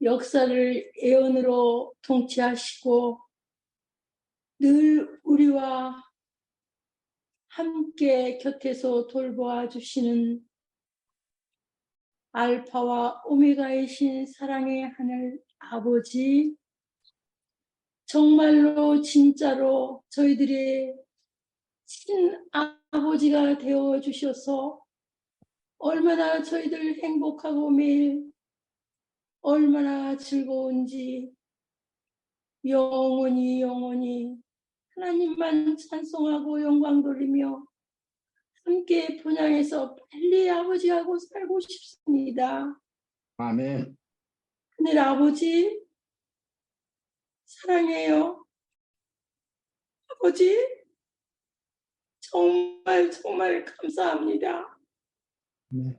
역사를 예언으로 통치하시고 늘 우리와 함께 곁에서 돌보아 주시는 알파와 오메가이신 사랑의 하늘 아버지, 정말로 진짜로 저희들의 친아버지가 되어 주셔서 얼마나 저희들 행복하고 매일 얼마나 즐거운지 영원히 하나님만 찬송하고 영광 돌리며 함께 분양해서 빨리 아버지하고 살고 싶습니다. 아멘. 하늘 아버지 사랑해요. 아버지 정말 감사합니다. 네.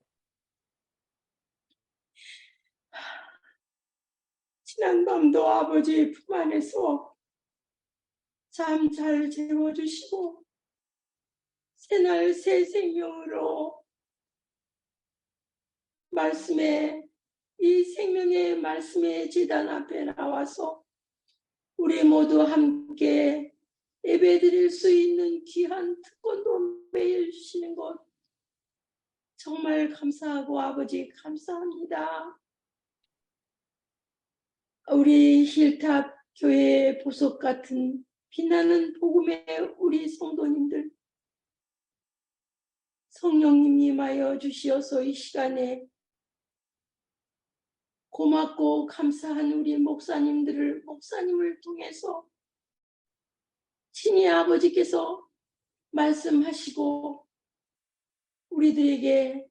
지난 밤도 아버지 품 안에서 잠 잘 재워주시고 새날 새 생명으로 이 생명의 말씀의 제단 앞에 나와서 우리 모두 함께 예배드릴 수 있는 귀한 특권도 매일 주시는 것 정말 감사하고 아버지 감사합니다. 우리 힐탑 교회의 보석 같은 빛나는 복음의 우리 성도님들, 성령님 임하여 주시어서 이 시간에 고맙고 감사한 우리 목사님을 통해서 친히 아버지께서 말씀하시고 우리들에게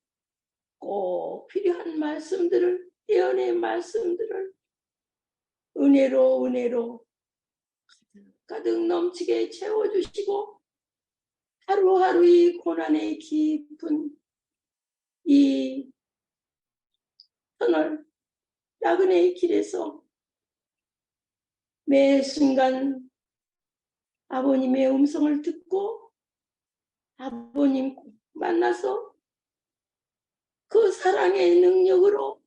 꼭 필요한 말씀들을, 예언의 말씀들을 은혜로 가득 넘치게 채워주시고 하루하루 이 고난의 깊은 이 터널 야근의 길에서 매 순간 아버님의 음성을 듣고 아버님 만나서 그 사랑의 능력으로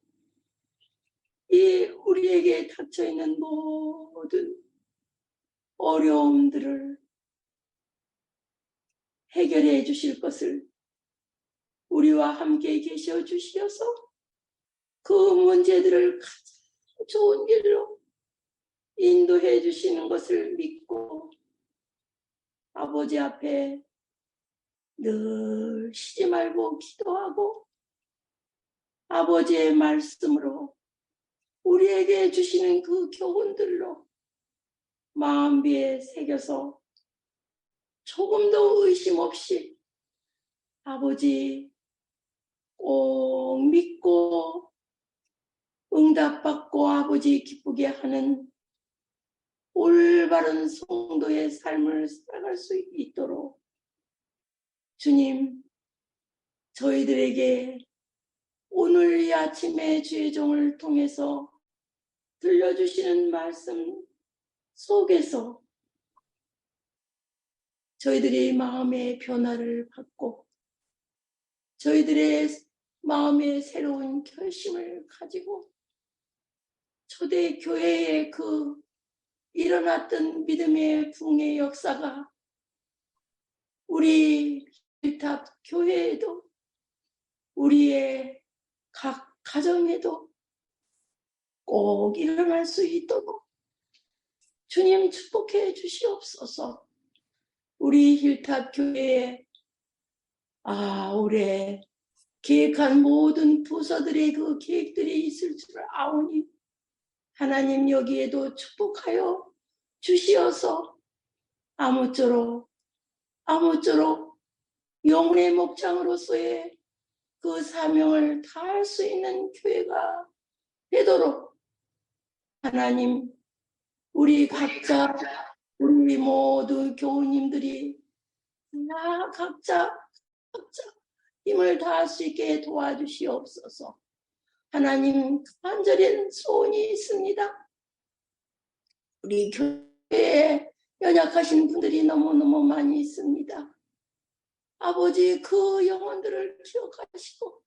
이 우리에게 닥쳐있는 모든 어려움들을 해결해 주실 것을 우리와 함께 계셔 주시어서 그 문제들을 가장 좋은 길로 인도해 주시는 것을 믿고 아버지 앞에 늘 쉬지 말고 기도하고 아버지의 말씀으로 우리에게 주시는 그 교훈들로 마음비에 새겨서 조금도 의심 없이 아버지 꼭 믿고 응답받고 아버지 기쁘게 하는 올바른 성도의 삶을 살아갈 수 있도록 주님, 저희들에게 오늘 이 아침에 주의 종을 통해서 들려주시는 말씀 속에서 저희들의 마음의 변화를 받고 저희들의 마음의 새로운 결심을 가지고 초대 교회의 그 일어났던 믿음의 부흥의 역사가 우리 힐탑 교회에도 우리의 각 가정에도 꼭 일어날 수 있도록 주님 축복해 주시옵소서. 우리 힐탑 교회에 올해 계획한 모든 부서들의 그 계획들이 있을 줄 아오니 하나님 여기에도 축복하여 주시어서 아무쪼록 영혼의 목장으로서의 그 사명을 다할 수 있는 교회가 되도록 하나님 우리 각자 우리 모두 교우님들이 다 각자 힘을 다할 수 있게 도와주시옵소서. 하나님 간절한 소원이 있습니다. 우리 교회에 연약하신 분들이 너무너무 많이 있습니다. 아버지 그 영혼들을 기억하시고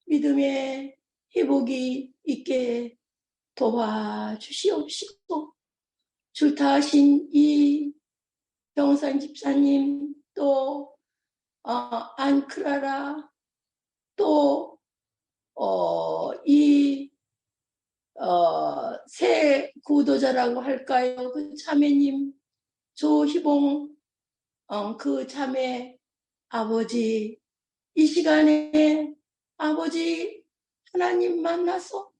믿음의 회복이 있게 도와주시옵시고 줄타하신 이 병산 집사님 또 안크라라 또 새 구도자라고 할까요? 그 자매님 조희봉 그 자매 아버지 이 시간에 아버지 하나님 만나서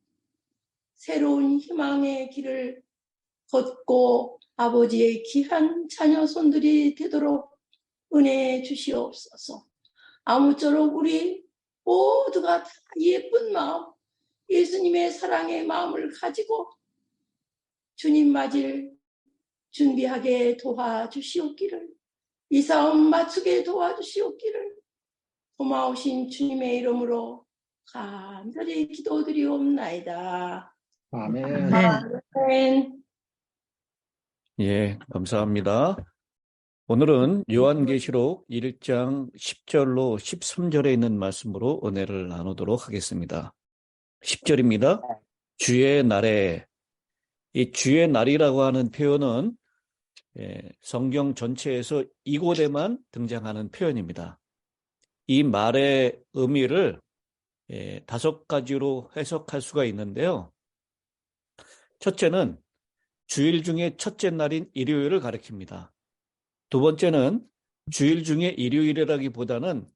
새로운 희망의 길을 걷고 아버지의 귀한 자녀 손들이 되도록 은혜 주시옵소서. 아무쪼록 우리 모두가 다 예쁜 마음, 예수님의 사랑의 마음을 가지고 주님 맞을 준비하게 도와주시옵기를, 이 싸움 맞추게 도와주시옵기를 고마우신 주님의 이름으로 간절히 기도드리옵나이다. 아멘. 아멘. 예, 감사합니다. 오늘은 요한계시록 1장 10절로 13절에 있는 말씀으로 은혜를 나누도록 하겠습니다. 10절입니다. 주의 날에. 이 주의 날이라고 하는 표현은 성경 전체에서 이곳에만 등장하는 표현입니다. 이 말의 의미를 5가지로 해석할 수가 있는데요. 첫째는 주일 중에 첫째 날인 일요일을 가리킵니다. 두 번째는 주일 중에 일요일이라기보다는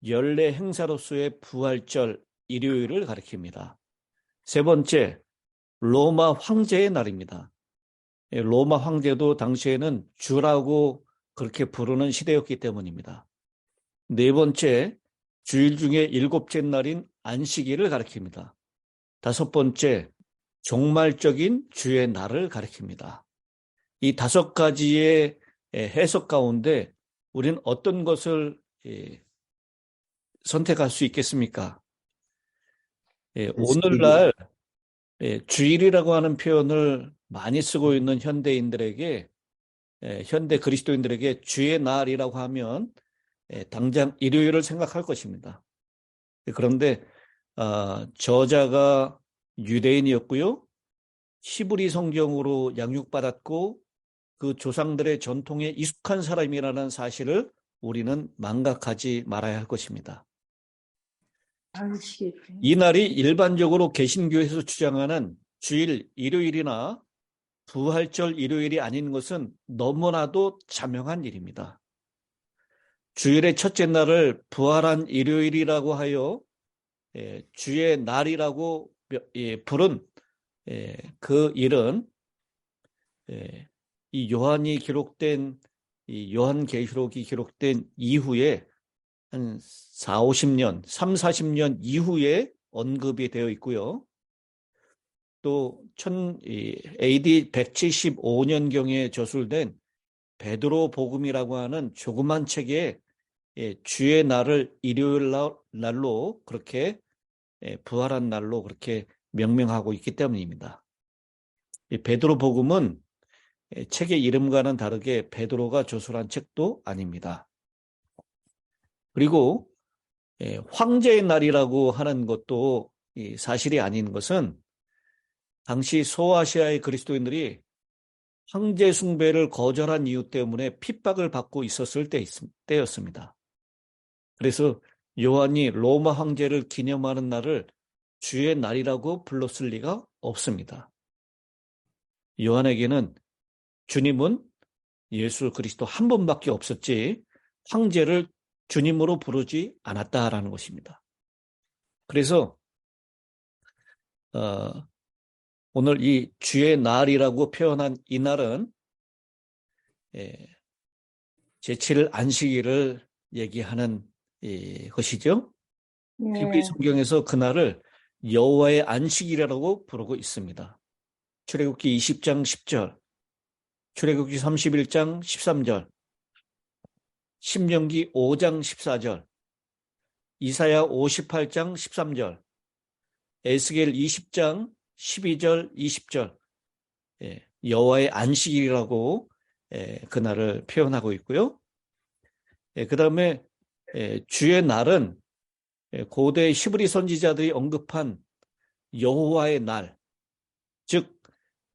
연례 행사로서의 부활절 일요일을 가리킵니다. 세 번째, 로마 황제의 날입니다. 로마 황제도 당시에는 주라고 그렇게 부르는 시대였기 때문입니다. 네 번째, 주일 중에 7째 날인 안식일을 가리킵니다. 다섯 번째, 종말적인 주의 날을 가리킵니다. 이 5가지의 해석 가운데 우리는 어떤 것을 선택할 수 있겠습니까? 오늘날 주일이라고 하는 표현을 많이 쓰고 있는 현대인들에게, 현대 그리스도인들에게 주의 날이라고 하면 당장 일요일을 생각할 것입니다. 그런데 저자가 유대인이었고요. 히브리 성경으로 양육받았고 그 조상들의 전통에 익숙한 사람이라는 사실을 우리는 망각하지 말아야 할 것입니다. 이 날이 일반적으로 개신교에서 주장하는 주일 일요일이나 부활절 일요일이 아닌 것은 너무나도 자명한 일입니다. 주일의 첫째 날을 부활한 일요일이라고 하여 주의 날이라고 부른 그 일은 이 요한이 기록된 이 요한계시록이 기록된 이후에 한 40년, 40년 이후에 언급이 되어 있고요. 또 AD 175년경에 저술된 베드로 복음이라고 하는 조그만 책에 주의 날을 일요일 날로 그렇게 부활한 날로 그렇게 명명하고 있기 때문입니다. 이 베드로 복음은 책의 이름과는 다르게 베드로가 저술한 책도 아닙니다. 그리고 황제의 날이라고 하는 것도 사실이 아닌 것은 당시 소아시아의 그리스도인들이 황제 숭배를 거절한 이유 때문에 핍박을 받고 있었을 때였습니다. 그래서 요한이 로마 황제를 기념하는 날을 주의 날이라고 불렀을 리가 없습니다. 요한에게는 주님은 예수 그리스도 한 분밖에 없었지 황제를 주님으로 부르지 않았다라는 것입니다. 그래서 오늘 이 주의 날이라고 표현한 이 날은 제7일 안식일을 얘기하는 것이죠. 히브리 성경에서 그날을 여호와의 안식일이라고 부르고 있습니다. 출애굽기 20장 10절, 출애굽기 31장 13절, 신명기 5장 14절, 이사야 58장 13절, 에스겔 20장 12절 20절 여호와의 안식일이라고 그날을 표현하고 있고요. 그 다음에 주의 날은 고대 히브리 선지자들이 언급한 여호와의 날, 즉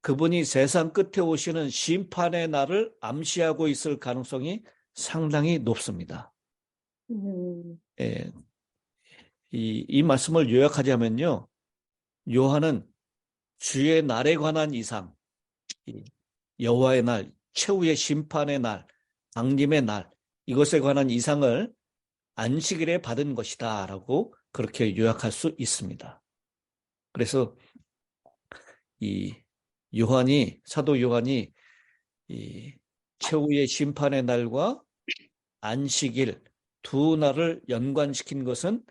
그분이 세상 끝에 오시는 심판의 날을 암시하고 있을 가능성이 상당히 높습니다. 예, 이 말씀을 요약하자면요. 요한은 주의 날에 관한 이상, 여호와의 날, 최후의 심판의 날, 강림의 날, 이것에 관한 이상을 안식일에 받은 것이다 라고 그렇게 요약할 수 있습니다. 그래서 이 사도 요한이 이 최후의 심판의 날과 안식일 두 날을 연관시킨 것은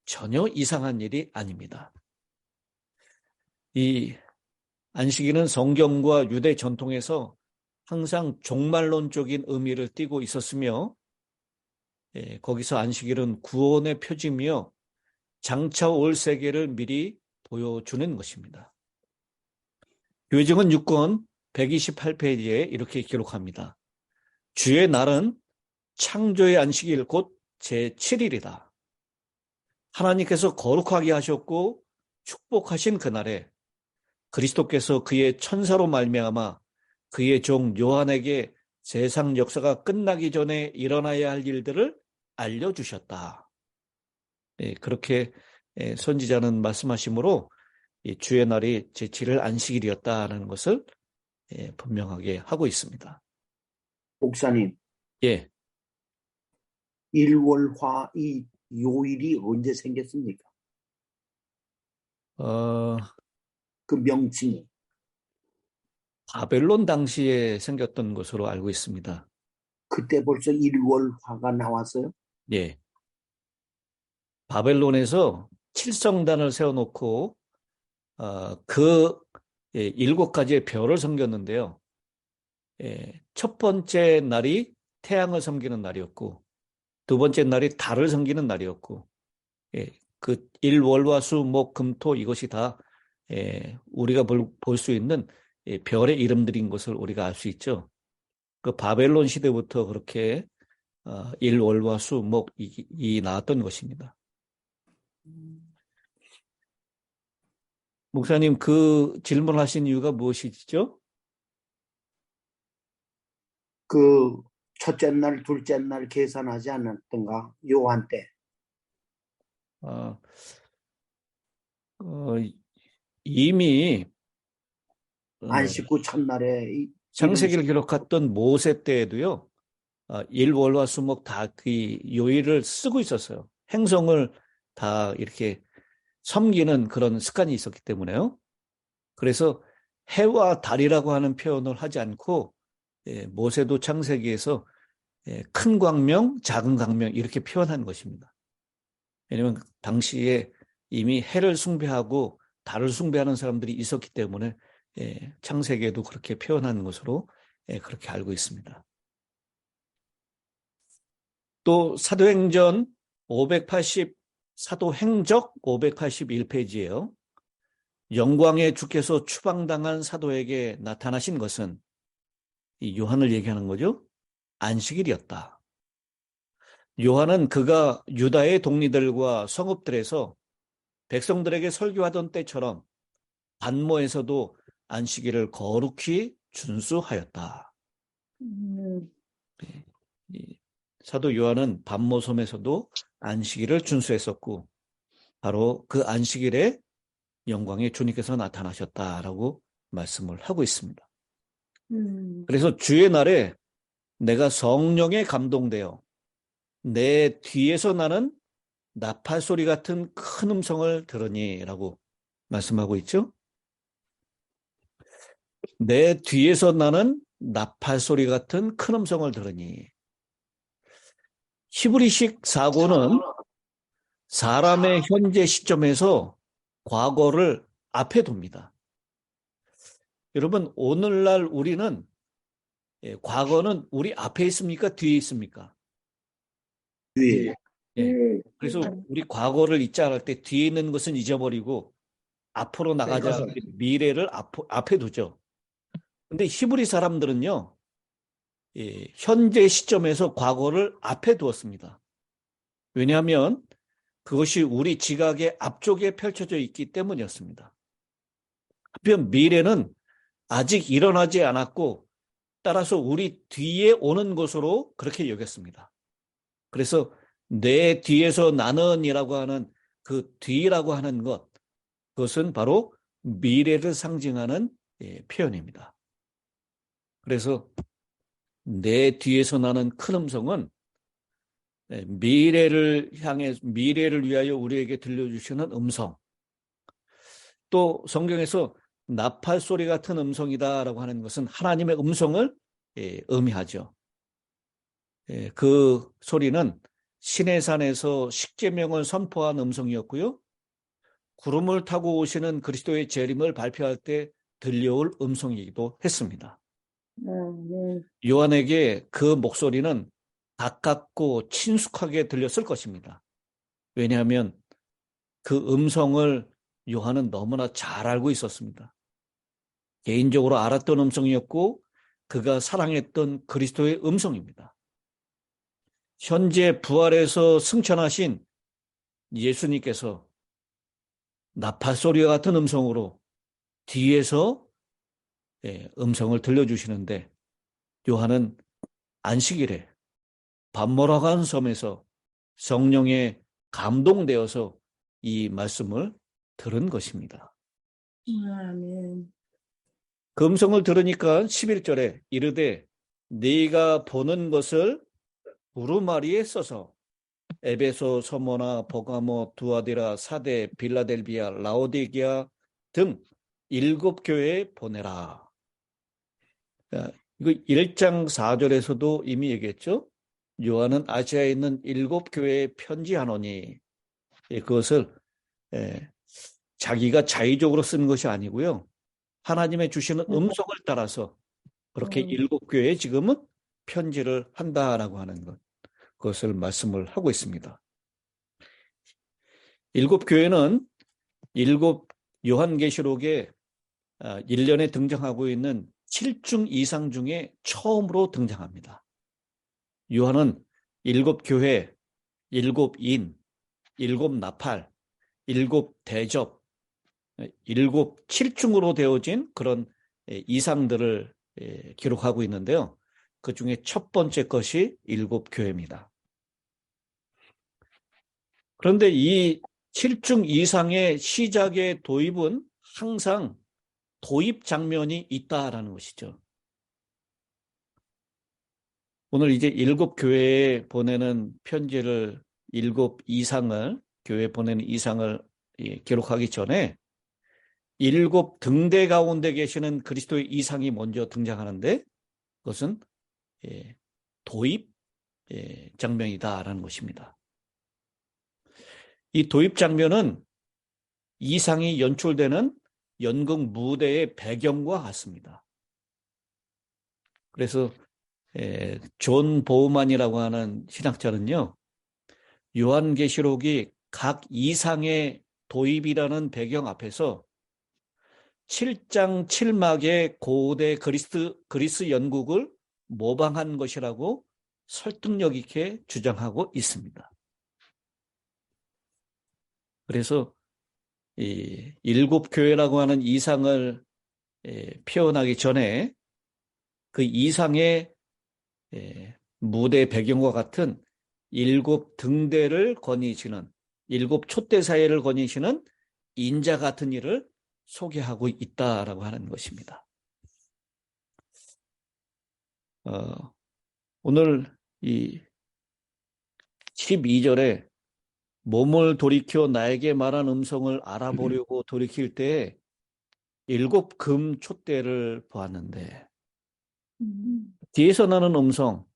전혀 이상한 일이 아닙니다. 이 안식일은 성경과 유대 전통에서 항상 종말론적인 의미를 띠고 있었으며, 거기서 안식일은 구원의 표지며 장차 올 세계를 미리 보여주는 것입니다. 교회증언 6권 128페이지에 이렇게 기록합니다. 주의 날은 창조의 안식일 곧 제7일이다. 하나님께서 거룩하게 하셨고 축복하신 그날에 그리스도께서 그의 천사로 말미암아 그의 종 요한에게 세상 역사가 끝나기 전에 일어나야 할 일들을 알려주셨다. 그렇게 선지자는 말씀하시므로 주의 날이 제7일 안식일이었다는 것을 분명하게 하고 있습니다. 목사님, 예, 일월화 이 요일이 언제 생겼습니까? 그 명칭이. 바벨론 당시에 생겼던 것으로 알고 있습니다. 그때 벌써 일월화가 나왔어요? 예. 바벨론에서 칠성단을 세워놓고 그 7가지의 별을 섬겼는데요. 첫 번째 날이 태양을 섬기는 날이었고, 두 번째 날이 달을 섬기는 날이었고, 그 일월화수목금토 이것이 다 우리가 볼 수 있는 별의 이름들인 것을 우리가 알 수 있죠. 그 바벨론 시대부터 그렇게 일월화수목이 나왔던 것입니다. 목사님, 그 질문하신 이유가 무엇이죠? 그 첫째 날, 둘째 날 계산하지 않았던가? 요한 때. 이미 안식구 첫날에 창세기를 기록했던 모세 때에도요, 일월화수목 다 그 요일을 쓰고 있었어요. 행성을 다 이렇게 섬기는 그런 습관이 있었기 때문에요. 그래서 해와 달이라고 하는 표현을 하지 않고 모세도 창세기에서 큰 광명, 작은 광명 이렇게 표현한 것입니다. 왜냐하면 당시에 이미 해를 숭배하고 달을 숭배하는 사람들이 있었기 때문에 창세기에도 그렇게 표현하는 것으로 그렇게 알고 있습니다. 또 사도행전 580, 사도행적 581페이지예요. 영광의 주께서 추방당한 사도에게 나타나신 것은 이 요한을 얘기하는 거죠. 안식일이었다. 요한은 그가 유다의 동리들과 성읍들에서 백성들에게 설교하던 때처럼 반모에서도 안식일을 거룩히 준수하였다. 사도 요한은 반모섬에서도 안식일을 준수했었고 바로 그 안식일에 영광의 주님께서 나타나셨다라고 말씀을 하고 있습니다. 그래서 주의 날에 내가 성령에 감동되어 내 뒤에서 나는 나팔 소리 같은 큰 음성을 들으니라고 말씀하고 있죠. 내 뒤에서 나는 나팔 소리 같은 큰 음성을 들으니. 히브리식 사고는 사람의 현재 시점에서 과거를 앞에 둡니다. 여러분, 오늘날 우리는 과거는 우리 앞에 있습니까? 뒤에 있습니까? 뒤에. 그래서 우리 과거를 잊자 할 때 뒤에 있는 것은 잊어버리고 앞으로 나가자 할 때 미래를 앞에 두죠. 근데 히브리 사람들은요, 현재 시점에서 과거를 앞에 두었습니다. 왜냐하면 그것이 우리 지각의 앞쪽에 펼쳐져 있기 때문이었습니다. 한편 미래는 아직 일어나지 않았고 따라서 우리 뒤에 오는 것으로 그렇게 여겼습니다. 그래서 내 뒤에서 나는이라고 하는 그 뒤라고 하는 것, 그것은 바로 미래를 상징하는 표현입니다. 그래서 내 뒤에서 나는 큰 음성은 미래를 위하여 우리에게 들려주시는 음성. 또 성경에서 나팔 소리 같은 음성이다라고 하는 것은 하나님의 음성을 의미하죠. 그 소리는 시내산에서 십계명을 선포한 음성이었고요. 구름을 타고 오시는 그리스도의 재림을 발표할 때 들려올 음성이기도 했습니다. 요한에게 그 목소리는 가깝고 친숙하게 들렸을 것입니다. 왜냐하면 그 음성을 요한은 너무나 잘 알고 있었습니다. 개인적으로 알았던 음성이었고 그가 사랑했던 그리스도의 음성입니다. 현재 부활해서 승천하신 예수님께서 나팔 소리와 같은 음성으로 뒤에서 음성을 들려주시는데 요한은 안식일에 밤모라간 섬에서 성령에 감동되어서 이 말씀을 들은 것입니다. 아멘. 그 음성을 들으니까 11절에 이르되 네가 보는 것을 부르마리에 써서 에베소, 서모나, 버가모, 두아디라, 사데, 빌라델비아, 라오디게아 등 7교회에 보내라. 이거 1장 4절에서도 이미 얘기했죠. 요한은 아시아에 있는 7교회에 편지하노니 그것을 자기가 자의적으로 쓰는 것이 아니고요. 하나님의 주시는 음성을 따라서 그렇게 7교회에 지금은 편지를 한다라고 하는 것. 그것을 말씀을 하고 있습니다. 7교회는 7 요한계시록에 1년에 등장하고 있는 7중 이상 중에 처음으로 등장합니다. 요한은 7교회, 7인, 7나팔, 7대접, 7중으로 되어진 그런 이상들을 기록하고 있는데요. 그 중에 첫 번째 것이 7교회입니다. 그런데 이 7중 이상의 시작의 도입은 항상 도입 장면이 있다라는 것이죠. 오늘 이제 7교회에 보내는 편지를 7 이상을 교회에 보내는 이상을 기록하기 전에 7 등대 가운데 계시는 그리스도의 이상이 먼저 등장하는데 그것은 도입 장면이다라는 것입니다. 이 도입 장면은 이상이 연출되는 연극 무대의 배경과 같습니다. 그래서 존 보우만이라고 하는 신학자는요, 요한계시록이 각 이상의 도입이라는 배경 앞에서 7장 7막의 고대 그리스 연극을 모방한 것이라고 설득력 있게 주장하고 있습니다. 그래서 이 7교회라고 하는 이상을 표현하기 전에 그 이상의 무대 배경과 같은 7 등대를 거니시는 7 촛대 사이를 거니시는 인자 같은 이를 소개하고 있다라고 하는 것입니다. 오늘 이 12절에 몸을 돌이켜 나에게 말한 음성을 알아보려고 돌이킬 때 7 금 촛대를 보았는데 뒤에서 나는 음성,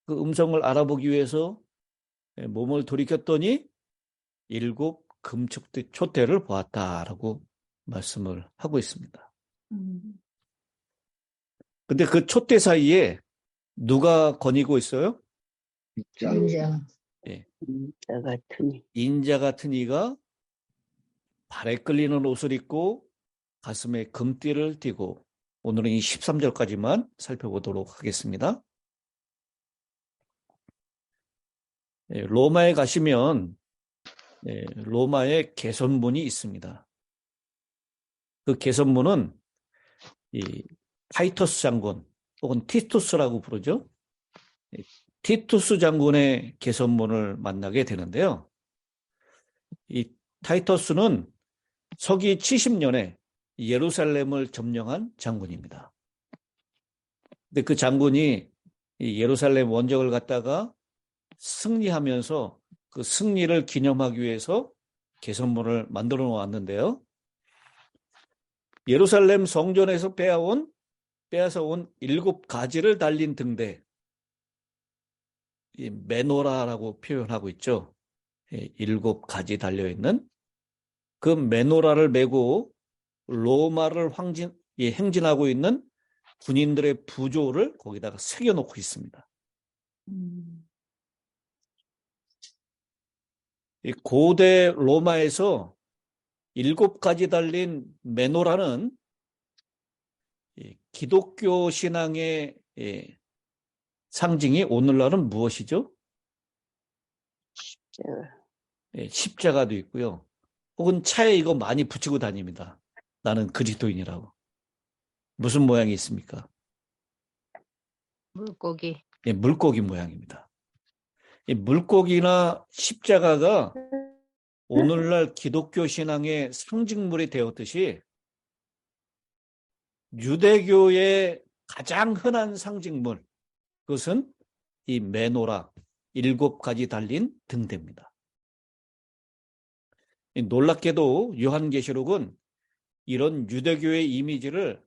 그 음성을 알아보기 위해서 몸을 돌이켰더니 7 금 촛대를 보았다라고 말씀을 하고 있습니다. 근데 그 촛대 사이에 누가 거니고 있어요? 인자. 인자 같은 이. 인자 같은 이가 발에 끌리는 옷을 입고 가슴에 금띠를 띠고 오늘은 이 13절까지만 살펴보도록 하겠습니다. 로마에 가시면 로마에 개선문이 있습니다. 그 개선문은 이 타이터스 장군 혹은 티투스라고 부르죠. 이 티투스 장군의 개선문을 만나게 되는데요. 이 타이터스는 서기 70년에 예루살렘을 점령한 장군입니다. 근데 그 장군이 이 예루살렘 원정을 갔다가 승리하면서 그 승리를 기념하기 위해서 개선문을 만들어 놓았는데요. 예루살렘 성전에서 빼앗아 온 7가지를 달린 등대, 이 메노라라고 표현하고 있죠. 7가지 달려있는 그 메노라를 메고 로마를 행진하고 있는 군인들의 부조를 거기다가 새겨놓고 있습니다. 이 고대 로마에서 7가지 달린 메노라는 기독교 신앙의 상징이 오늘날은 무엇이죠? 십자가도 있고요. 혹은 차에 이거 많이 붙이고 다닙니다. 나는 그리스도인이라고. 무슨 모양이 있습니까? 물고기. 물고기 모양입니다. 이 물고기나 십자가가 오늘날 기독교 신앙의 상징물이 되었듯이 유대교의 가장 흔한 상징물, 그것은 이 메노라 7가지 달린 등대입니다. 놀랍게도 요한계시록은 이런 유대교의 이미지를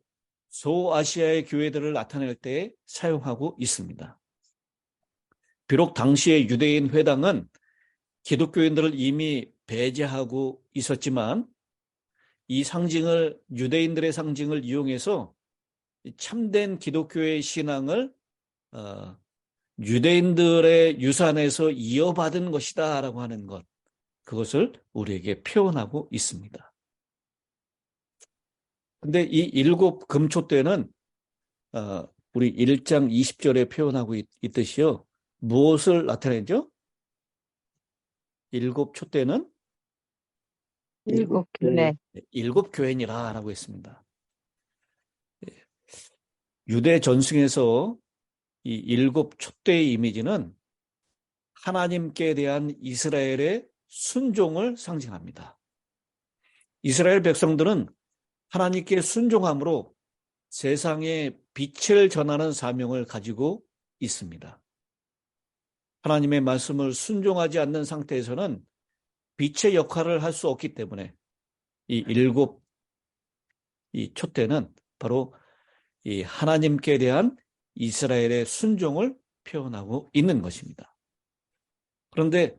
소아시아의 교회들을 나타낼 때 사용하고 있습니다. 비록 당시의 유대인 회당은 기독교인들을 이미 배제하고 있었지만 이 상징을, 유대인들의 상징을 이용해서 참된 기독교의 신앙을 유대인들의 유산에서 이어받은 것이다 라고 하는 것, 그것을 우리에게 표현하고 있습니다. 근데 이 7금초대는 우리 1장 20절에 표현하고 있듯이요, 무엇을 나타내죠? 7촛대는 7교회. 7교회니라 라고 했습니다. 유대 전승에서 이 7촛대의 이미지는 하나님께 대한 이스라엘의 순종을 상징합니다. 이스라엘 백성들은 하나님께 순종함으로 세상에 빛을 전하는 사명을 가지고 있습니다. 하나님의 말씀을 순종하지 않는 상태에서는 빛의 역할을 할 수 없기 때문에 이 촛대는 바로 이 하나님께 대한 이스라엘의 순종을 표현하고 있는 것입니다. 그런데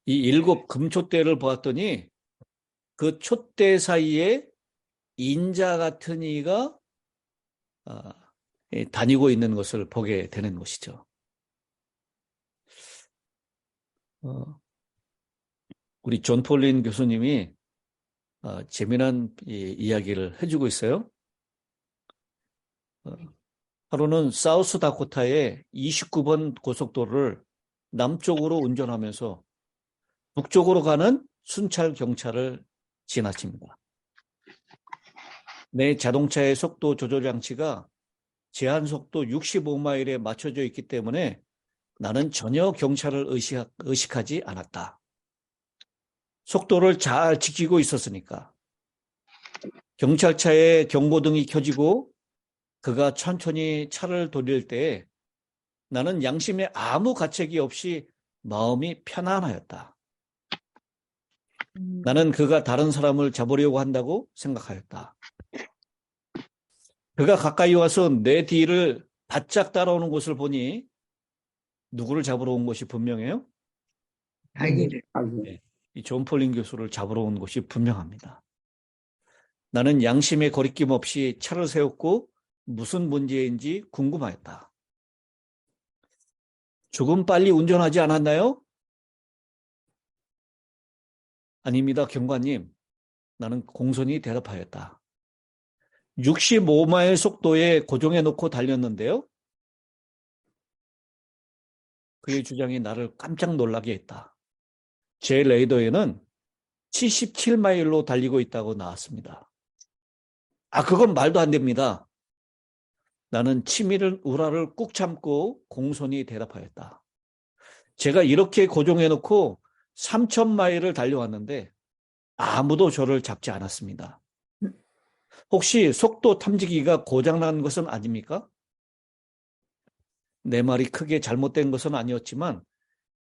이 7금촛대를 보았더니 그 촛대 사이에 인자 같은 이가 다니고 있는 것을 보게 되는 것이죠. 우리 존 폴린 교수님이 재미난 이야기를 해주고 있어요. 하루는 사우스 다코타의 29번 고속도로를 남쪽으로 운전하면서 북쪽으로 가는 순찰 경찰을 지나칩니다. 내 자동차의 속도 조절 장치가 제한 속도 65마일에 맞춰져 있기 때문에 나는 전혀 경찰을 의식하지 않았다. 속도를 잘 지키고 있었으니까. 경찰차의 경고등이 켜지고 그가 천천히 차를 돌릴 때 나는 양심에 아무 가책이 없이 마음이 편안하였다. 나는 그가 다른 사람을 잡으려고 한다고 생각하였다. 그가 가까이 와서 내 뒤를 바짝 따라오는 것을 보니 누구를 잡으러 온 것이 분명해요? 아기를. 네, 이 존 폴린 교수를 잡으러 온 것이 분명합니다. 나는 양심의 거리낌 없이 차를 세웠고 무슨 문제인지 궁금하였다. 조금 빨리 운전하지 않았나요? 아닙니다, 경관님. 나는 공손히 대답하였다. 65마일 속도에 고정해 놓고 달렸는데요. 그의 주장이 나를 깜짝 놀라게 했다. 제 레이더에는 77마일로 달리고 있다고 나왔습니다. 그건 말도 안 됩니다. 나는 치밀은 우라를 꾹 참고 공손히 대답하였다. 제가 이렇게 고정해놓고 3,000마일을 달려왔는데 아무도 저를 잡지 않았습니다. 혹시 속도 탐지기가 고장난 것은 아닙니까? 내 말이 크게 잘못된 것은 아니었지만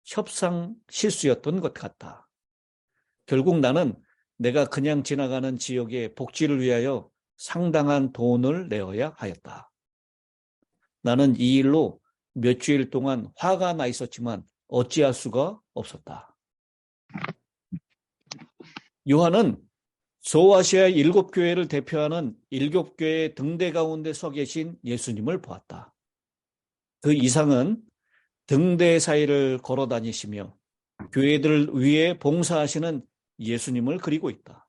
협상 실수였던 것 같다. 결국 나는 내가 그냥 지나가는 지역의 복지를 위하여 상당한 돈을 내어야 하였다. 나는 이 일로 몇 주일 동안 화가 나 있었지만 어찌할 수가 없었다. 요한은 소아시아 7교회를 대표하는 7교회의 등대 가운데 서 계신 예수님을 보았다. 그 이상은 등대 사이를 걸어 다니시며 교회들을 위해 봉사하시는 예수님을 그리고 있다.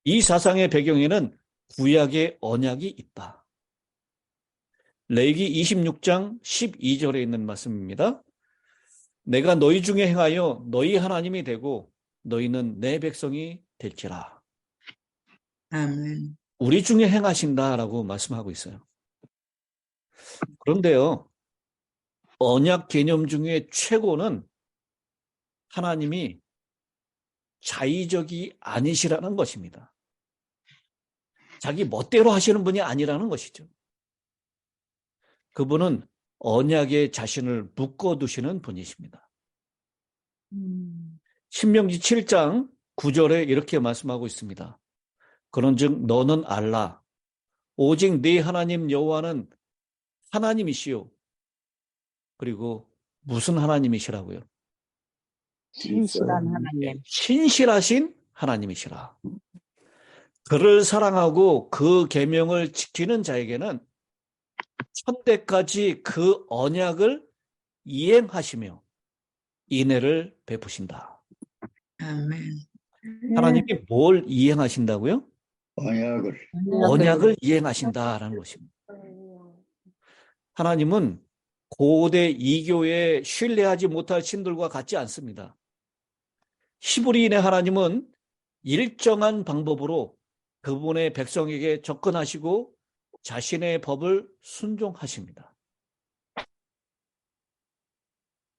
이 사상의 배경에는 구약의 언약이 있다. 레위기 26장 12절에 있는 말씀입니다. 내가 너희 중에 행하여 너희 하나님이 되고 너희는 내 백성이 될지라. 아멘. 우리 중에 행하신다라고 말씀하고 있어요. 그런데요, 언약 개념 중에 최고는 하나님이 자의적이 아니시라는 것입니다. 자기 멋대로 하시는 분이 아니라는 것이죠. 그분은 언약에 자신을 묶어두시는 분이십니다. 신명기 7장 9절에 이렇게 말씀하고 있습니다. 그런즉 너는 알라 오직 네 하나님 여호와는 하나님이시요. 그리고 무슨 하나님이시라고요? 신실한 하나님. 신실하신 하나님이시라. 그를 사랑하고 그 계명을 지키는 자에게는 천대까지 그 언약을 이행하시며 인애를 베푸신다. 아멘. 하나님이 뭘 이행하신다고요? 언약을 이행하신다라는 것입니다. 하나님은 고대 이교에 신뢰하지 못할 신들과 같지 않습니다. 히브리인의 하나님은 일정한 방법으로 그분의 백성에게 접근하시고 자신의 법을 순종하십니다.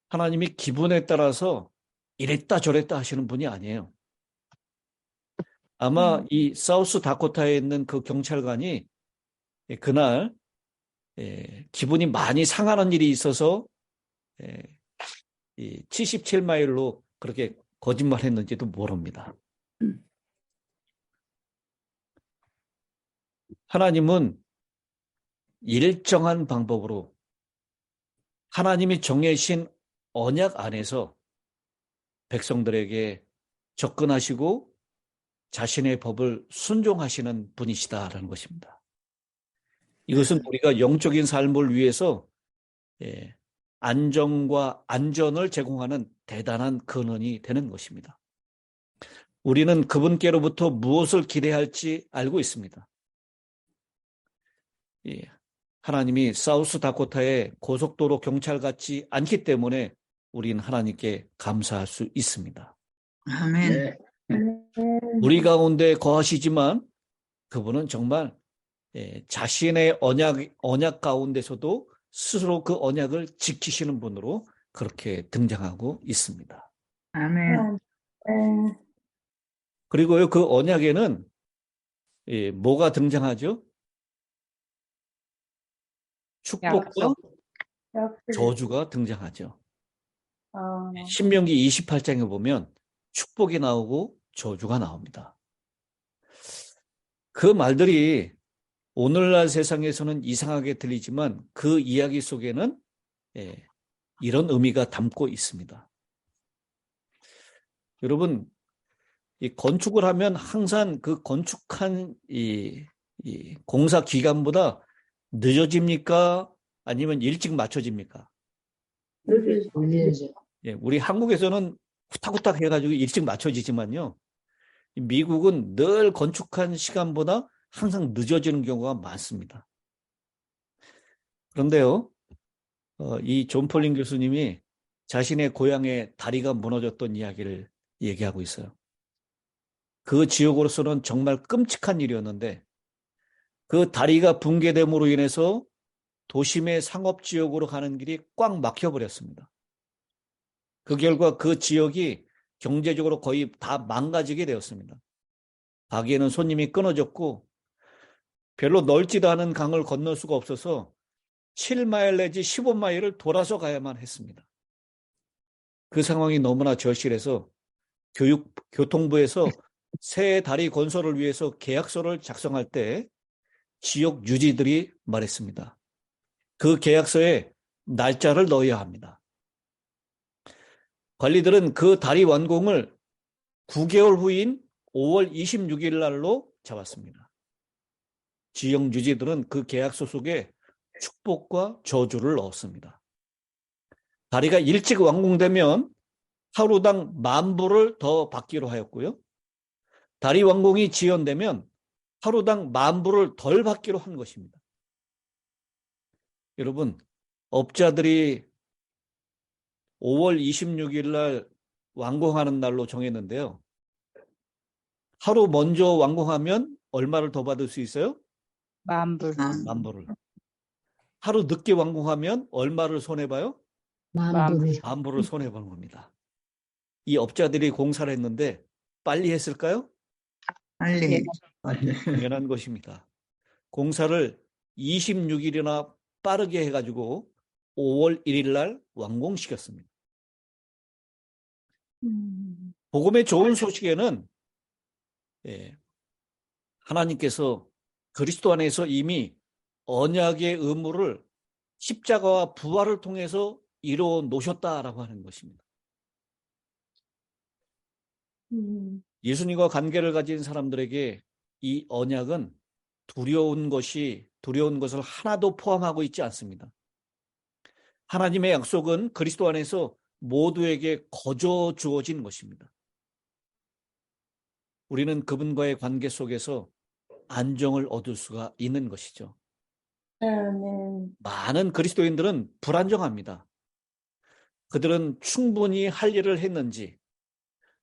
하나님이 기분에 따라서 이랬다 저랬다 하시는 분이 아니에요. 아마 이 사우스 다코타에 있는 그 경찰관이 그날 기분이 많이 상하는 일이 있어서 77마일로 그렇게 거짓말했는지도 모릅니다. 하나님은 일정한 방법으로 하나님이 정해신 언약 안에서 백성들에게 접근하시고 자신의 법을 순종하시는 분이시다라는 것입니다. 이것은 우리가 영적인 삶을 위해서 안정과 안전을 제공하는 대단한 근원이 되는 것입니다. 우리는 그분께로부터 무엇을 기대할지 알고 있습니다. 하나님이 사우스 다코타의 고속도로 경찰 같지 않기 때문에 우리는 하나님께 감사할 수 있습니다. 아멘. 우리 가운데 거하시지만 그분은 정말 자신의 언약 가운데서도 스스로 그 언약을 지키시는 분으로 그렇게 등장하고 있습니다. 아멘. 그리고요, 그 언약에는 뭐가 등장하죠? 축복과 저주가 등장하죠. 신명기 28장에 보면 축복이 나오고 저주가 나옵니다. 그 말들이 오늘날 세상에서는 이상하게 들리지만 그 이야기 속에는 이런 의미가 담고 있습니다. 여러분, 이 건축을 하면 항상 그 건축한 이 공사 기간보다 늦어집니까? 아니면 일찍 맞춰집니까? 우리 한국에서는 후딱후딱 해가지고 일찍 맞춰지지만요. 미국은 늘 건축한 시간보다 항상 늦어지는 경우가 많습니다. 그런데요, 이 존 폴린 교수님이 자신의 고향의 다리가 무너졌던 이야기를 얘기하고 있어요. 그 지역으로서는 정말 끔찍한 일이었는데 그 다리가 붕괴됨으로 인해서 도심의 상업지역으로 가는 길이 꽉 막혀버렸습니다. 그 결과 그 지역이 경제적으로 거의 다 망가지게 되었습니다. 가게에는 손님이 끊어졌고 별로 넓지도 않은 강을 건널 수가 없어서 7마일 내지 15마일을 돌아서 가야만 했습니다. 그 상황이 너무나 절실해서 교통부에서 새 다리 건설을 위해서 계약서를 작성할 때 지역 유지들이 말했습니다. 그 계약서에 날짜를 넣어야 합니다. 관리들은 그 다리 완공을 9개월 후인 5월 26일 날로 잡았습니다. 지역 유지들은 그 계약서 속에 축복과 저주를 넣었습니다. 다리가 일찍 완공되면 하루당 10,000불을 더 받기로 하였고요. 다리 완공이 지연되면 하루당 10,000불을 덜 받기로 한 것입니다. 여러분, 업자들이 5월 26일 날 완공하는 날로 정했는데요. 하루 먼저 완공하면 얼마를 더 받을 수 있어요? 10,000불. 10,000불을. 하루 늦게 완공하면 얼마를 손해봐요? 10,000불. 10,000불을 손해보는 겁니다. 이 업자들이 공사를 했는데 빨리 했을까요? 빨리. 당연한 것입니다. 공사를 26일이나 빠르게 해가지고 5월 1일 날 완공시켰습니다. 복음의 좋은 소식에는 하나님께서 그리스도 안에서 이미 언약의 의무를 십자가와 부활을 통해서 이루어 놓으셨다라고 하는 것입니다. 예수님과 관계를 가진 사람들에게 이 언약은 두려운 것을 하나도 포함하고 있지 않습니다. 하나님의 약속은 그리스도 안에서 모두에게 거저 주어진 것입니다. 우리는 그분과의 관계 속에서 안정을 얻을 수가 있는 것이죠. 아멘. 많은 그리스도인들은 불안정합니다. 그들은 충분히 할 일을 했는지,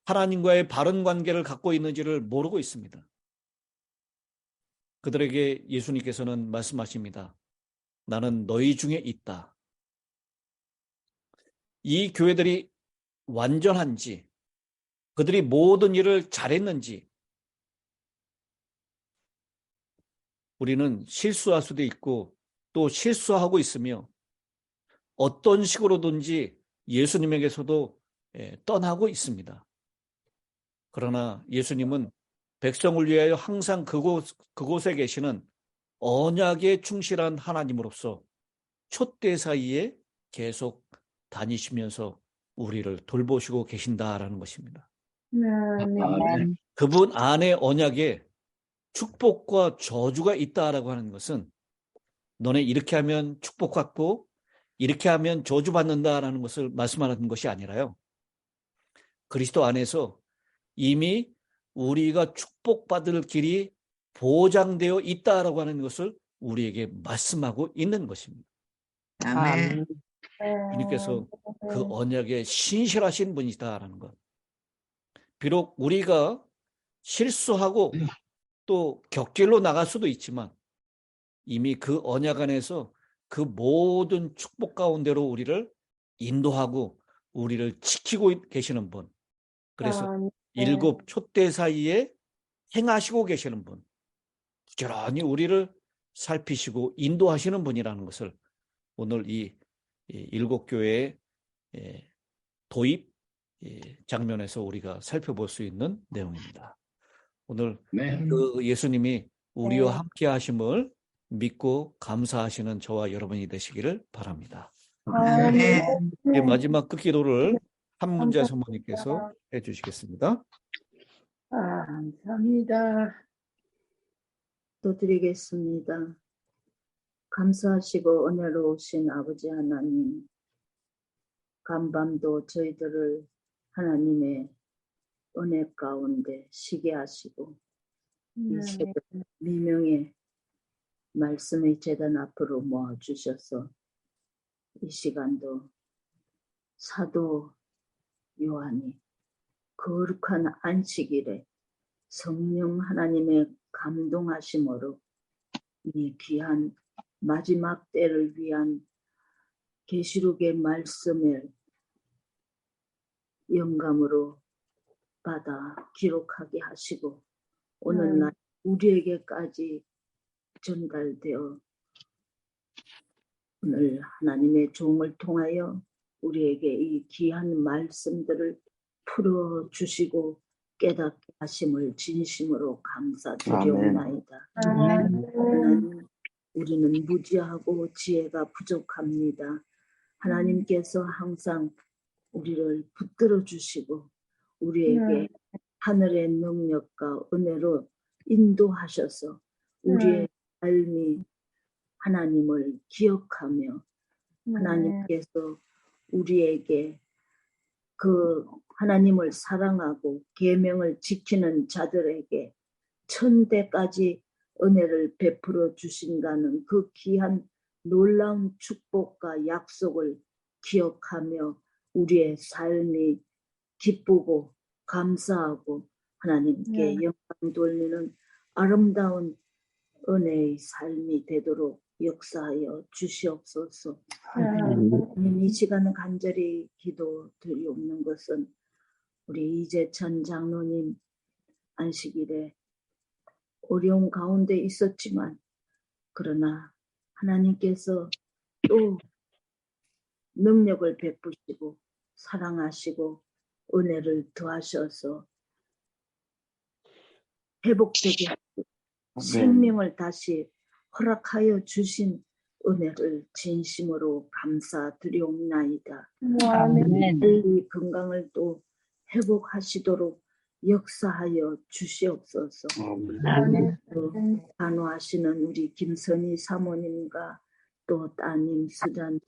하나님과의 바른 관계를 갖고 있는지를 모르고 있습니다. 그들에게 예수님께서는 말씀하십니다. 나는 너희 중에 있다. 이 교회들이 완전한지, 그들이 모든 일을 잘했는지, 우리는 실수할 수도 있고 또 실수하고 있으며 어떤 식으로든지 예수님에게서도 떠나고 있습니다. 그러나 예수님은 백성을 위하여 항상 그곳에 계시는 언약에 충실한 하나님으로서 촛대 사이에 계속 다니시면서 우리를 돌보시고 계신다라는 것입니다. 아멘. 그분 안에 언약에 축복과 저주가 있다라고 하는 것은 너네 이렇게 하면 축복받고 이렇게 하면 저주받는다라는 것을 말씀하는 것이 아니라요. 그리스도 안에서 이미 우리가 축복받을 길이 보장되어 있다라고 하는 것을 우리에게 말씀하고 있는 것입니다. 아멘. 주님께서 그 언약에 신실하신 분이다라는 것. 비록 우리가 실수하고 또 격길로 나갈 수도 있지만 이미 그 언약 안에서 그 모든 축복 가운데로 우리를 인도하고 우리를 지키고 계시는 분. 그래서 7 촛대 사이에 행하시고 계시는 분. 부지런히 우리를 살피시고 인도하시는 분이라는 것을 오늘 이 7교회의 도입 장면에서 우리가 살펴볼 수 있는 내용입니다. 오늘 그 예수님이 우리와 함께 하심을 믿고 감사하시는 저와 여러분이 되시기를 바랍니다. 아멘. 마지막 끝기도를 한문자 사모님께서 해주시겠습니다. 감사합니다. 또 드리겠습니다. 감사하시고 은혜로우신 아버지 하나님, 간밤도 저희들을 하나님의 은혜 가운데 쉬게 하시고 이 새벽 미명의 말씀의 제단 앞으로 모아주셔서 이 시간도 사도 요한이 거룩한 안식일에 성령 하나님의 감동하심으로 이 귀한 마지막 때를 위한 계시록의 말씀을 영감으로 받아 기록하게 하시고 오늘날 우리에게까지 전달되어 오늘 하나님의 종을 통하여 우리에게 이 귀한 말씀들을 풀어주시고 깨닫게 하심을 진심으로 감사드리옵나이다. 하나님, 우리는 무지하고 지혜가 부족합니다. 하나님께서 항상 우리를 붙들어 주시고 우리에게 하늘의 능력과 은혜로 인도하셔서 우리의 삶이 하나님을 기억하며 하나님께서 우리에게 그 하나님을 사랑하고 계명을 지키는 자들에게 천대까지 은혜를 베풀어 주신다는 그 귀한 놀라운 축복과 약속을 기억하며 우리의 삶이 기쁘고 감사하고 하나님께 영광 돌리는 아름다운 은혜의 삶이 되도록 역사하여 주시옵소서. 하나님, 이 시간은 간절히 기도드리옵는 것은 우리 이재천 장로님 안식일에 어려운 가운데 있었지만 그러나 하나님께서 또 능력을 베푸시고 사랑하시고 은혜를 더하셔서 회복되게 하시고 생명을 다시 허락하여 주신 은혜를 진심으로 감사드리옵나이다. 빨리 건강을 또 회복하시도록 역사하여 주시옵소서. 또 간호하시는 우리 김선희 사모님과 또 따님 수잔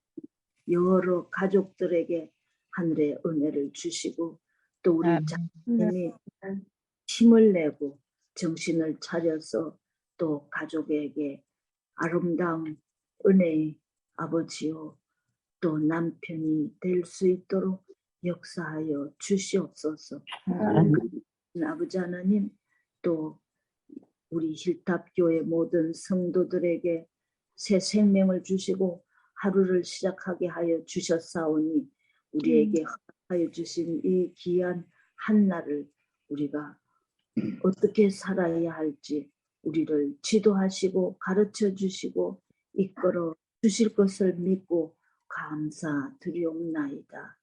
여러 가족들에게 하늘의 은혜를 주시고 또 우리 자녀님이 힘을 내고 정신을 차려서 또 가족에게 아름다운 은혜의 아버지요 또 남편이 될 수 있도록 역사하여 주시옵소서. 아버지 하나님, 또 우리 힐탑교회 모든 성도들에게 새 생명을 주시고 하루를 시작하게 하여 주셨사오니 우리에게 허락하여 주신 이 귀한 한날을 우리가 어떻게 살아야 할지 우리를 지도하시고 가르쳐 주시고 이끌어 주실 것을 믿고 감사드리옵나이다.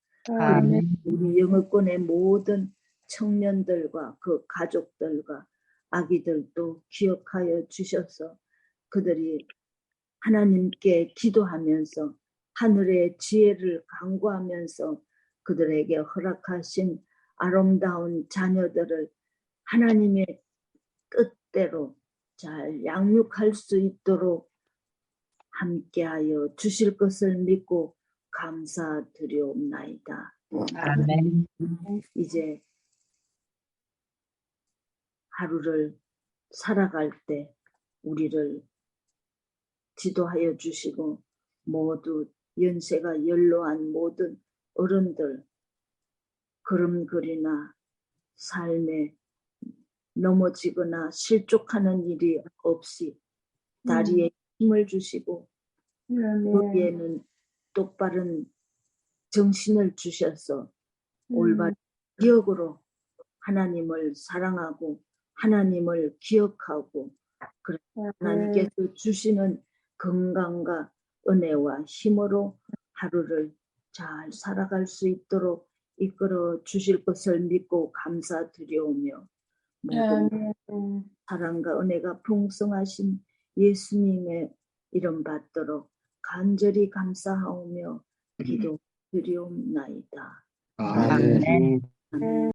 우리 영어권의 모든 청년들과 그 가족들과 아기들도 기억하여 주셔서 그들이 하나님께 기도하면서 하늘의 지혜를 간구하면서 그들에게 허락하신 아름다운 자녀들을 하나님의 뜻대로 잘 양육할 수 있도록 함께하여 주실 것을 믿고 감사드리옵나이다. 아멘. 이제 하루를 살아갈 때 우리를 지도하여 주시고 모두 연세가 연로한 모든 어른들 걸음걸이나 삶에 넘어지거나 실족하는 일이 없이 다리에 힘을 주시고 거기에는 똑바른 정신을 주셔서 올바른 기억으로 하나님을 사랑하고 하나님을 기억하고 하나님께서 주시는 건강과 은혜와 힘으로 하루를 잘 살아갈 수 있도록 이끌어 주실 것을 믿고 감사드리오며 모든 사랑과 은혜가 풍성하신 예수님의 이름 받도록 간절히 감사하오며 기도드리옵나이다. 아멘. 아멘.